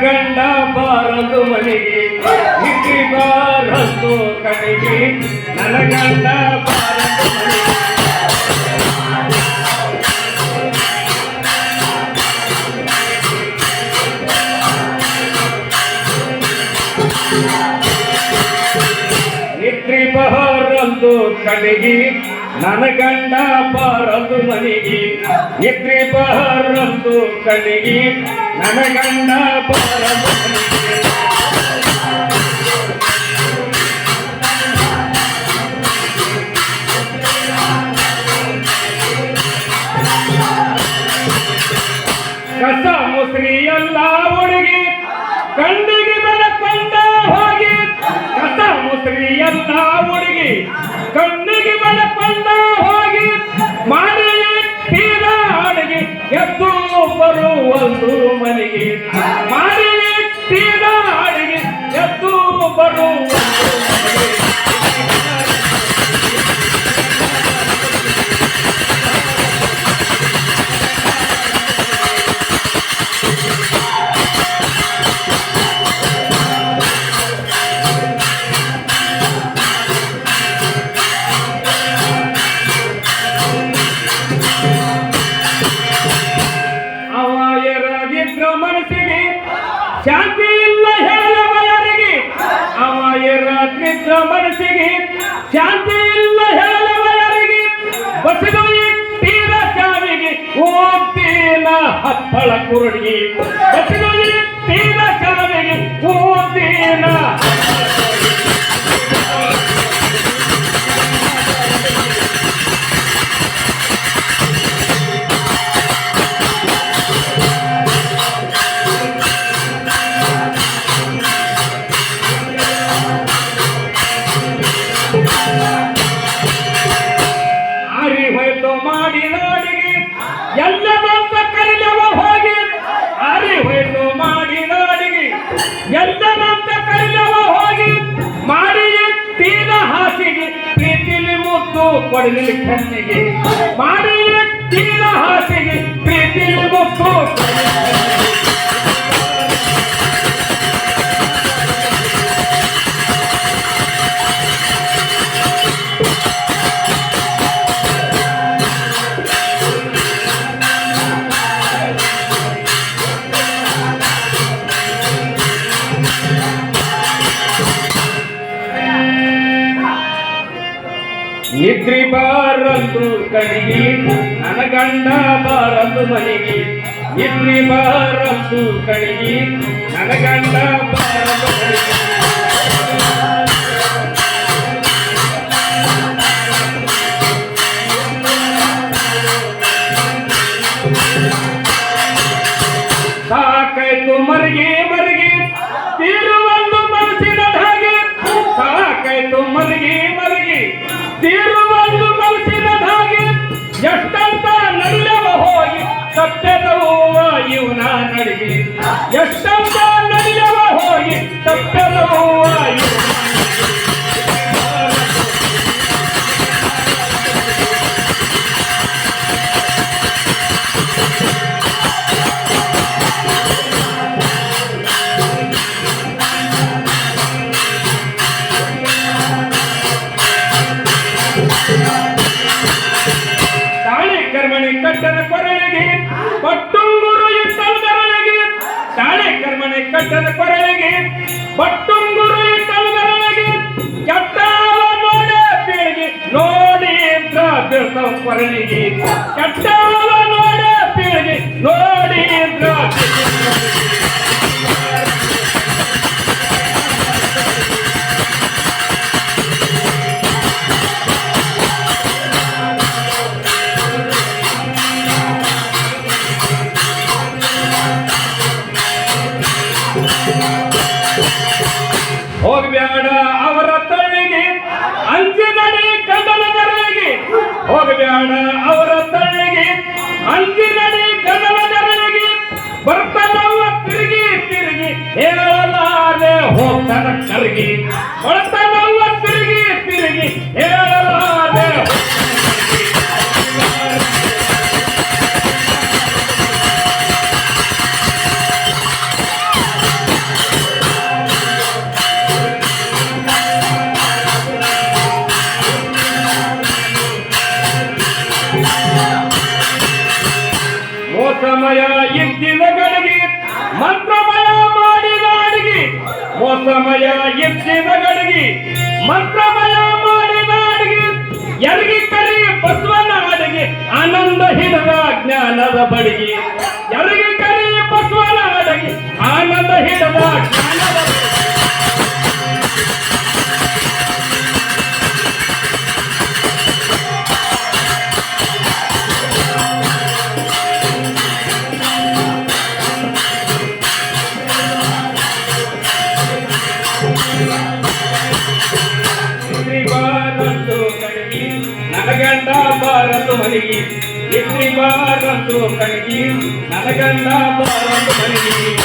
ಗಂಡ ಬಾರದು ಮನೆಗೆ ಇಟ್ರಿ ಬಾರದು ಕಡೆಗೆ ನನ್ನ ಗಂಡ ಬಾರದು ಮನೆಗೆ ಇಟ್ರಿ ಬಾರದು ಕಡೆಗೆ ನನ್ನ ಗಂಡ ಬಾರದು ಮನೆಗೆ ಇಟ್ರಿ ಬಾರದು ಕಡೆಗೆ ನನ್ನ ಗಂಡ ಬಾರದು ಮನೆಗೆ ಕಸ ಮುಸ್ರಿ ಎಲ್ಲ ಹುಡುಗಿ ಕಣ್ಣಿಗೆ ಬೆಳಕೊಂಡ ಹೋಗಿ ಕಸ ಮುಸ್ರಿ ಎಲ್ಲ ಹುಡುಗಿ ಕಣ್ಣಿಗೆ ಬೆಳಕೊಂಡ ಹೋಗಿ ಮಾಡಿ ತೀರ ಅಡಿಗೆ ಎದ್ದು ಬರುವೊಂದು ಮನೆಗೆ ಮಾಡಿ ತೀರ ಅಡಿಗೆ ಎದ್ದು ಬರುವೊಂದು ಮನಸ್ಸಿಗೆ ಶಾಂತಿ ಇಲ್ಲ ಹೇಳುವ ಯಾರಿಗೆ ಅವ ರಾತ್ರಿದ್ರ ಮನಸ್ಸಿಗೆ ಶಾಂತಿ ಇಲ್ಲ ಹೇಳುವ ಯಾರಿಗೆ ಬಸದು ತೀರ ಸಾವಿಗೆ ಓದ್ತೀನ ಹತ್ತಳ ಕುರುಡಿಗೆ ಬಸದು ತೀರ ಸಾವಿಗೆ ಓದ್ತೀನ ಮಾಡಿದ ಅಡಿಗೆ ಎಲ್ಲದಂತ ಕರಿಲವ ಹೋಗಿ ಅರಿ ಹೋಯ್ತು ಮಾಡಿದ ಅಡಿಗೆ ಎಲ್ಲದಂತ ಕರಿಲವ ಹೋಗಿ ಮಾಡಿ ತೀರ ಹಾಸಿಗೆ ಪ್ರೀತಿಲಿ ಮುತ್ತು ಕೊಡಲಿ ಕಣ್ಣಿಗೆ ಮಾಡಿ ತೀರ ಹಾಸಿಗೆ ಪ್ರೀತಿಲಿ ಮುತ್ತು ನಿದ್ರಿ ಬಾರದು ಕಣಿಗೆ ನನ್ನ ಗಂಡ ಬಾರದು ಮನೆಗೆ ನಿದ್ರಿ ಬಾರದು ಕಣಿಗೆ ನನ್ನ ಗಂಡ ಬಾರದು ಮನೆಗೆ ಸಾಕಾಯ್ತು ಮರಿಗೆ ಮರಿಗೆ ತೀರುವೊಂದು ಮನಸ್ಸಿನ ಹಾಗೆ ಸಾಕಾಯ್ತು ಮರಿಗೆ ಮರಿಗೆ ತೀರುವೊಂದು ಮನಸ್ಸಿನ ಹಾಗೆ ಎಷ್ಟಂತ ನಡಿಲವ ಹೋಗಿ ತಪ್ಪೆದವ ಇವನ ನಡಿಗೆ ಎಷ್ಟಂತ ನಡಿಲವ ಹೋಗಿ ತಪ್ಪೆದವ ಇವನ ಕಟ್ಟದ ಕೊರಳಿಗೆ ಪಟ್ಟುಂಗುರು ಇಟ್ಟಲ್ ಬೆರಳಿಗೆ ತಾಳೆ ಕರ್ಮನೆ ಕಟ್ಟದ ಕೊರಳಿಗೆ ಪಟ್ಟುಂಗುರು ಇಟ್ಟಲ್ ಬೆರಳಿಗೆ ಕೆಟ್ಟಾವ ನೋಡ ಪೀಳಿಗೆ ನೋಡಿ ಬೀಳ್ತಾವ ಕೊರಳಿಗೆ ಕೆಟ್ಟಾವ ನೋಡ ಪೀಳಿಗೆ ನೋಡಿ ಹೋಗಬೇಡ ಅವರ ತಳ್ಳಿಗೆ ಅಂಜಿನಡಿ ಗಂಡನ ನೆರಳಿಗೆ ಹೋಗಬೇಡ ಅವರ ತಳ್ಳಿಗೆ ಅಂಜಿನಡಿ ಗಂಡನ ನೆರಳಿಗೆ ಬರ್ತಾನವ ತಿರುಗಿ ತಿರುಗಿ ಹೇಳಲಾರೆ ಹೋಗ್ತಾನ ಕರಗಿ ಬರ್ತಾನವ ತಿರುಗಿ ತಿರುಗಿ ಹೇಳಲಾರೆ ಮೋಸಮಯ ಇದ್ದಿದ ಗಡಿಗೆ ಮಂತ್ರಮಯ ಮಾಡಿದ ಅಡಿಗೆ ಮೋಸಮಯ ಇದ್ದಿದ ಗಡಿಗೆ ಮಂತ್ರಮಯ ಮಾಡಿದ ಅಡಿಗೆ ಎರಿಗೆ ಕರಿ ಬಸವನ ಅಡಿಗೆ ಆನಂದ ಹಿಡಿದ ಜ್ಞಾನದ ಬಡಿಗೆ ಎರಿಗೆ ಕರಿ ಬಸವನ ಅಡಿಗೆ ಆನಂದ ಹಿಡಿದ ಜ್ಞಾನದ ನನಗಂಡ ಬಾರದು ಮನೆಗೆ ಇದ್ರಿ ಬಾರದು ಕಣಗಿ ನನಗಂಡ ಬಾರದು ಮನೆಗೆ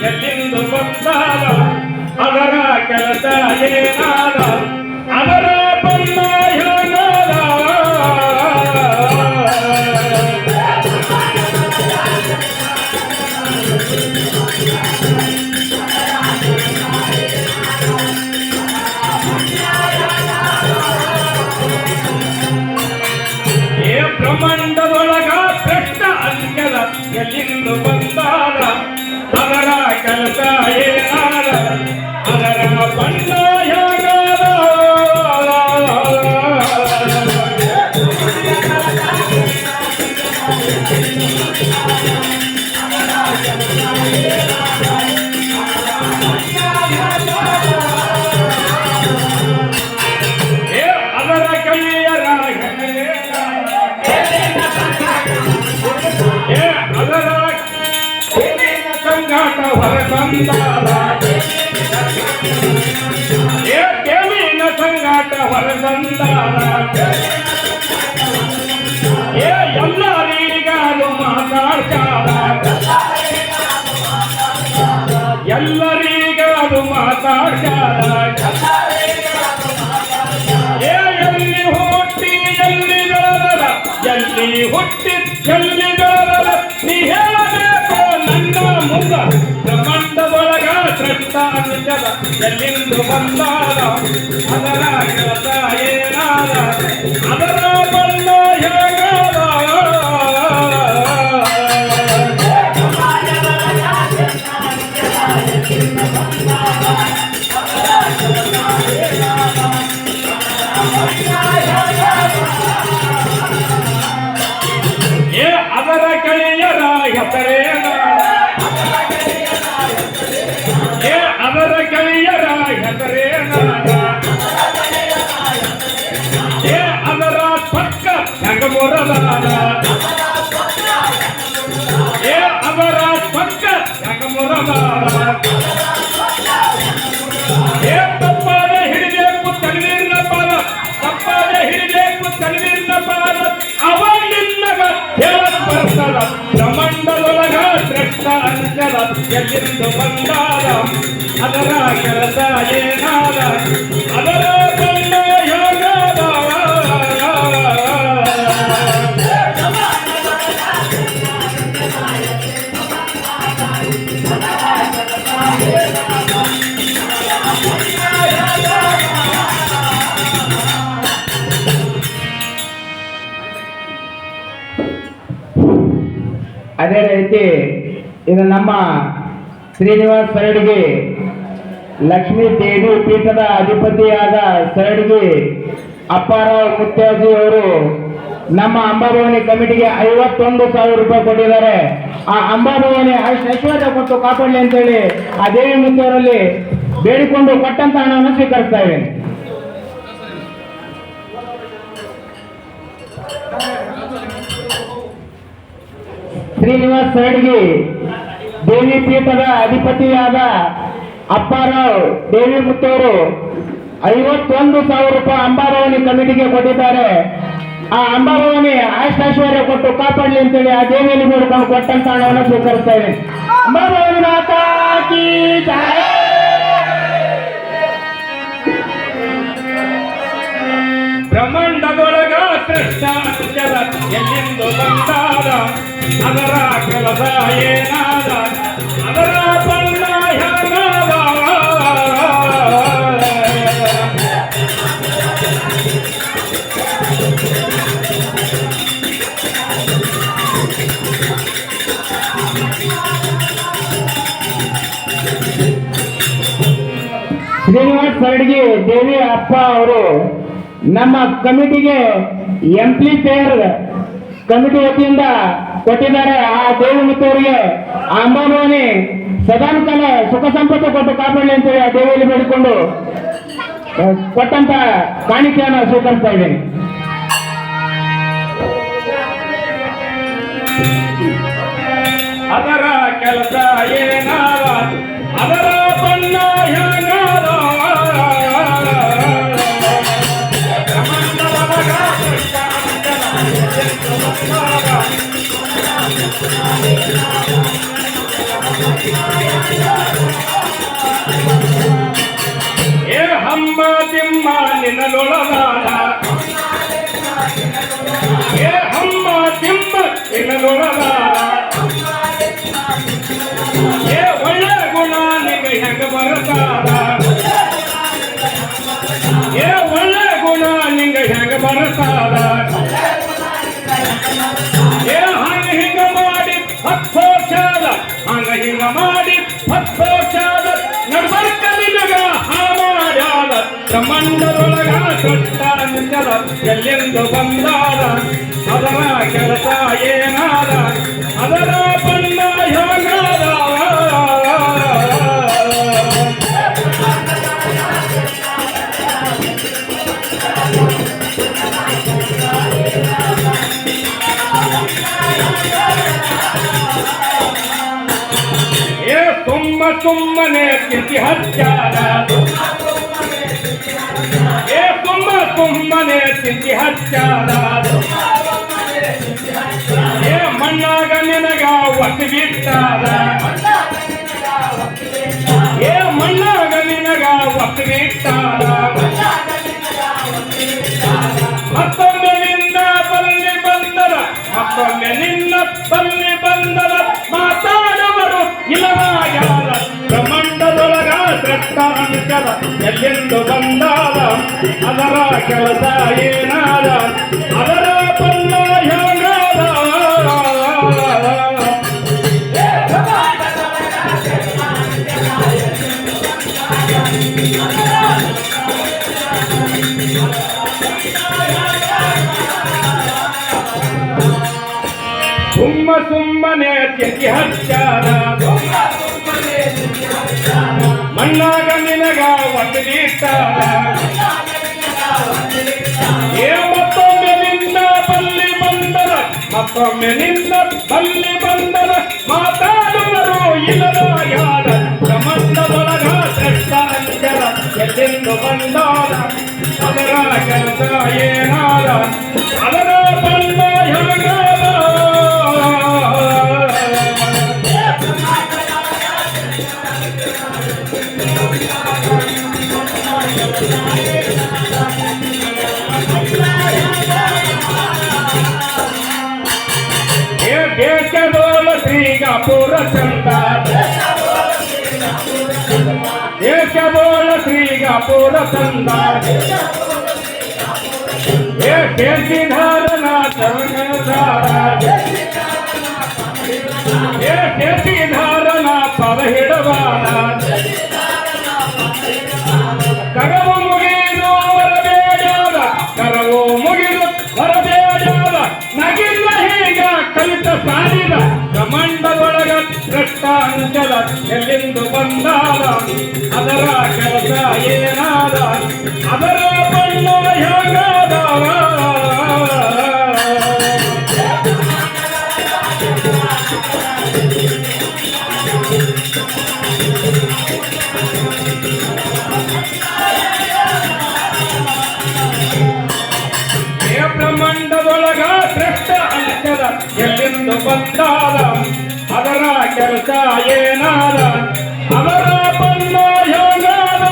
ಎಲ್ಲಿಂದು ಬಂದಾದ ಅದರ ಕೆಲಸ ಏನಾದ ಅದರ ಬಣ್ಣ ಹೇಗಾದ ಏ ಬ್ರಹ್ಮಾಂಡದೊಳಗ ಕೃಷ್ಣ ಅಂಕದ ಎಲ್ಲಿಂದು ಬಂದಾದ ಅದರ ಕೆಲಸ ಏನಾದ ಅದರ ಬಣ್ಣ ಹೇಗಾದ ಅದರ ಕೈಯರ ಅದರ ಸಂಗಾಟ ಹೊರತಂದಾದ ಕೇಳಿನ ಸಂಗಾಟ ಹೊರತಂದಾದ ಎಲ್ಲರಿಗಾರು ಮಾತಾಡ್ತಾದ ಎಲ್ಲರಿಗಾರು ಮಾತಾಡ್ತಾದ ಎಲ್ಲಿ ಹುಟ್ಟಿ ಎಲ್ಲಿ ಬೆಳೆದರ ಎಲ್ಲಿ ಹುಟ್ಟಿ ಎಲ್ಲಿ ಬೆಳೆದರ ನೀ ಹೇಳಬೇಕು ನನ್ನ ಮುಂದ ಬ್ರಹ್ಮಾಂಡದೊಳಗ ಸೃಷ್ಟ ಅಂಶದ ಎಲ್ಲಿಂದು ಬಂದಾದ ಅದರ ಕೆಲಸ ಏನಾದ ಅದರ ಬಣ್ಣ ಹೇಗಾದ ಅದರ ಕೈಯರ ಹೆಸರೇನ ಅದರ ಕೈಯರ ಹೆಸರೇನ ಅದರ ಪಕ್ಕ ಹೆಂಗಮುರದಾದ ಅದರ ಪಕ್ಕ ಹೆಂಗಮುರದಾದ ತಪ್ಪಾದ ಹಿಡಿಬೇಕು ತಣ್ಣೀರಿನ ಪಾಲ ತಪ್ಪಾದ ಹಿಡಿಬೇಕು ತಣ್ಣೀರಿನ ಪಾಲ ಅವನಿಲ್ಲಗ ಹೇಳಕ್ ಬರ್ತದ ಬ್ರಹ್ಮಾಂಡದೊಳಗ ಶ್ರೇಷ್ಠ ಅಂಶದ ಎಲ್ಲಿಂದು ಬಂದಾದ ಅದರ ಕೆಲಸ ಏನಾದ ಅದರ ಬಣ್ಣ ಹೇಗಾದ ಅದೇ ರೀತಿ ಇದು ನಮ್ಮ ಶ್ರೀನಿವಾಸ್ ಸರಡಿಗೆ ಲಕ್ಷ್ಮೀ ದೇವಿ ಪೀಠದ ಅಧಿಪತಿಯಾದ ಸರಡಿಗೆ ಅಪ್ಪಾರಾವ್ ಮುತ್ಯಾಜಿ ಅವರು ನಮ್ಮ ಅಂಬಾಭವಾನಿ ಕಮಿಟಿಗೆ 51,000 ರೂಪಾಯಿ ಕೊಟ್ಟಿದ್ದಾರೆ. ಆ ಅಂಬಾಭವಾನಿ ಐಶ್ವರ್ಯ ಕೊಟ್ಟು ಕಾಪಾಡಲಿ ಅಂತೇಳಿ ಆ ದೇವಿ ಮುತ್ತಿಯವರಲ್ಲಿ ಬೇಡಿಕೊಂಡು ಕೊಟ್ಟಂತ ಹಣವನ್ನು ಸ್ವೀಕರಿಸ್ತಾ ಇದ್ದೇನೆ. ಶ್ರೀನಿವಾಸ್ ಸರಡ್ಗಿ, ದೇವಿ ಪೀಠದ ಅಧಿಪತಿಯಾದ ಅಪ್ಪಾರಾವ್ ದೇವಿ ಮುತ್ತವರು 51,000 ರೂಪಾಯಿ ಅಂಬಾಭವಾನಿ ಕಮಿಟಿಗೆ ಕೊಟ್ಟಿದ್ದಾರೆ. ಆ ಅಂಬಾಭವಾನಿ ಆಯುಷ್ಠೈಶ್ವರ್ಯ ಕೊಟ್ಟು ಕಾಪಾಡಲಿ ಅಂತೇಳಿ ಆ ದೇವಿಯಲ್ಲಿ ಬೇಡ್ಕೊಂಡು ಕೊಟ್ಟಂತ ಹಣವನ್ನು ಸ್ವೀಕರಿಸ್ತಾ ಇದ್ದೀನಿ. ಅಂಬಾಭವಾನಿ ಮಾತಾ ಕೀ ಜೈ. ಬ್ರಹ್ಮಾಂಡದೊಳಗ ಕೃಷ್ಣ ಎಲ್ಲಿಂದು ಬಂದಾದ, ಅದರ ಕೆಲಸ ಏನಾದ, ಅದರ ಬಣ್ಣ ಹೇಗಾದ. ಶ್ರೀನಿವಾಸ್ ಸರಡ್ಗಿ ದೇವಿ ಅಪ್ಪ ಅವರು ನಮ್ಮ ಕಮಿಟಿಗೆ ಎಂಪ್ಲಿಫೇರ್ ಕಮಿಟಿ ವತಿಯಿಂದ ಕೊಟ್ಟಿದ್ದಾರೆ. ಆ ದೇವಿ ಮುತ್ತವರಿಗೆ ಅಂಬಾಭವಾನಿ ಸದಾನಕಾಲ ಸುಖ ಸಂಪತ್ತು ಕೊಟ್ಟು ಕಾಪಾಡಲಿ ಅಂತೇಳಿ ಆ ದೇವಿಯಲ್ಲಿ ಬೇಡಿಕೊಂಡು ಕೊಟ್ಟಂತ ಕಾಣಿಕೆಯನ್ನು ಸ್ವೀಕರಿಸ್ತಾ ಇದ್ದೇನೆ. ಅದರ ಕೆಲಸ ಏನಾದ, ಅದರ ಬಣ್ಣ ಹೇಗಾದ. ಬ್ರಹ್ಮಾಂಡದೊಳಗ ಕೃಷ್ಣ ಎಲ್ಲಿಂದು ಬಂದಾದ, ಏ ಹಮ್ಮ ತಿಮ್ಮ ನಿನ್ನದೊಳಗಾದ, ಏ ಹಮ್ಮ ತಿಮ್ಮ ನಿನ್ನದೊಳಗಾದ. ಏ ಒಳ್ಳೆ ಗುಣ ನಿಂಗೆ ಹೆಂಗ ಬರತಾದ, ಏ ಒಳ್ಳೆ ಗುಣ ನಿಂಗೆ ಹೆಂಗ ಬರತಾದ. ಏ ಹಂಗ ಹಿಂಗ ಮಾಡಿ 10 ವರ್ಷದ, ಹಂಗ ಹಿಂಗ ಮಾಡಿ 10 ವರ್ಷದ ನಡ್ಬರ್ಕ ನಿನಗ ಹಾಮಾಡ್ಯಾದ. ಬ್ರಹ್ಮಾಂಡದೊಳಗ ಕಷ್ಟ ನಿಂದದ ಎಲ್ಲಿಂದು ಬಂದಾದ, ಅದರ ಕೆಲಸ ಏನಾದ, ಅದರ ಬಣ್ಣ ಹೇಗಾದ. ಏ ಸುಮ್ಮನೆ ತಿಂತಿ ಹಚ್ಚಾದ, ಏ ಸುಮ್ಮನೆ ತಿಂತಿ ಹಚ್ಚಾದ. ಏ ಮಣ್ಣಾಗ ನಿನಗ ಒತ್ತು ಬಿಟ್ಟಾದ, ಏ ಮಣ್ಣಾಗ ನಿನಗ ಒತ್ತು ಬಿಟ್ಟಾದ. ಮತ್ತೊಮ್ಮೆ ನಿನ್ನ ಬಲ್ಲಿ ಬಂದದ, ಮತ್ತೊಮ್ಮೆ ನಿನ್ನ ಬಲ್ಲಿ ಬಂದದ, ಮಾತಾಡುವರು ಇಲ್ಲವಾಗ್ಯಾದ. ಬ್ರಹ್ಮಾಂಡದೊಳಗ ದೃಷ್ಟಾಂಶದ ಎಲ್ಲಿಂದು ಬಂದಾದ, ಅದರ ಕೆಲಸ ಏನಾದ, ಅದರ ಬಣ್ಣ ಹೇಗಾದ. ಸುಮ್ಮನೆ ತಿಂತಿ ಹಚ್ಚಾದ, ಮಣ್ಣಾಗ ನಿನಗ ಒತ್ತು ಬಿಟ್ಟಾದ. ಏ ಮತ್ತೊಮ್ಮೆ ನಿನ್ನ ಬಲ್ಲಿ ಬಂದರ, ಮತ್ತೊಮ್ಮೆ ನಿನ್ನ ಬಲ್ಲಿ ಬಂದರ, ಮಾತಾಡುವರು ಇಲ್ಲದಾಗ್ಯಾದ. ಬ್ರಹ್ಮಾಂಡದೊಳಗ ದೃಷ್ಟಾಂಶದ ಎಲ್ಲಿಂದು ಬಂದಾದ, ಅದರ ಕೆಲಸ ಏನಾದ, ಅದರ ಬಣ್ಣ ಹೇಗಾದ. ಏ ದೇಶದೋಲ ಶ್ರೀಗಾಪುರ ಚಂದ, ದೇಶದೋಲ ಶ್ರೀಗಾಪುರ ಚಂದ. ಏ ಕೇಸಿಧಾರನ ಚರಣಧಾರ, ಏ ಕೇಸಿಧಾರನ ಪದ ಹಿಡವಾದ. ಕರವು ಮುಗಿದು ಹೊರಬೇಡಾದ, ಕರವು ಮುಗಿದು ಹೊರಬೇಡಾದ. ನಗಿಲ್ಲ ಹೀಗ ಕಲಿತ ಸಾಲಿದ, ಬ್ರಹ್ಮಾಂಡದೊಳಗ ದೃಷ್ಟಾಂಶದ ಎಲ್ಲಿಂದು ಬಂದಾದ, ಅದರ ಕೆಲಸ ಏನಾದ, ಅದರ ಬಣ್ಣ ಹೇಗಾದ. ಏ ಬ್ರಹ್ಮಾಂಡದೊಳಗ ಶ್ರೇಷ್ಠ ಅಕ್ಷರ ಎಲ್ಲಿಂದು ಬಂದಾದ ಅದರ ಕೆಲಸ ಏನಾದ ಅದರ ಬಣ್ಣ ಹೇಗಾದ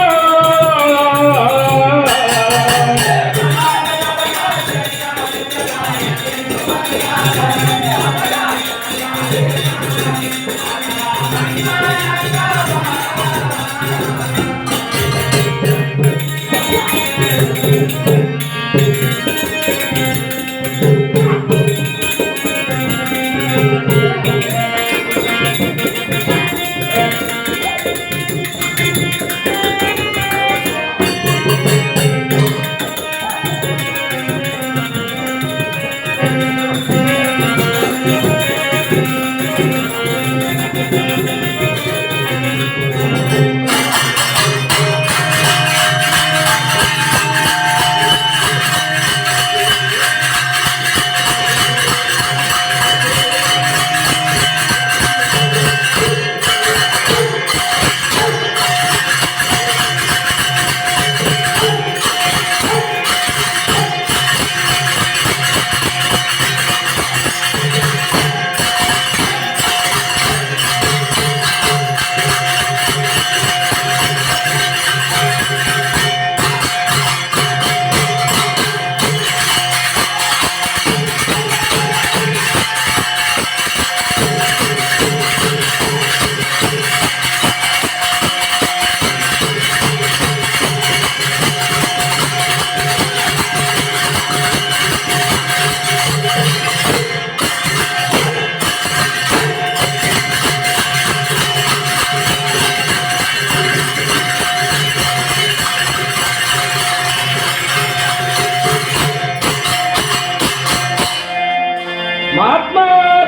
महात्मा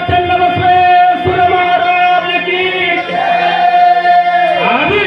चन्नबसवेश्वर महाराज की आदि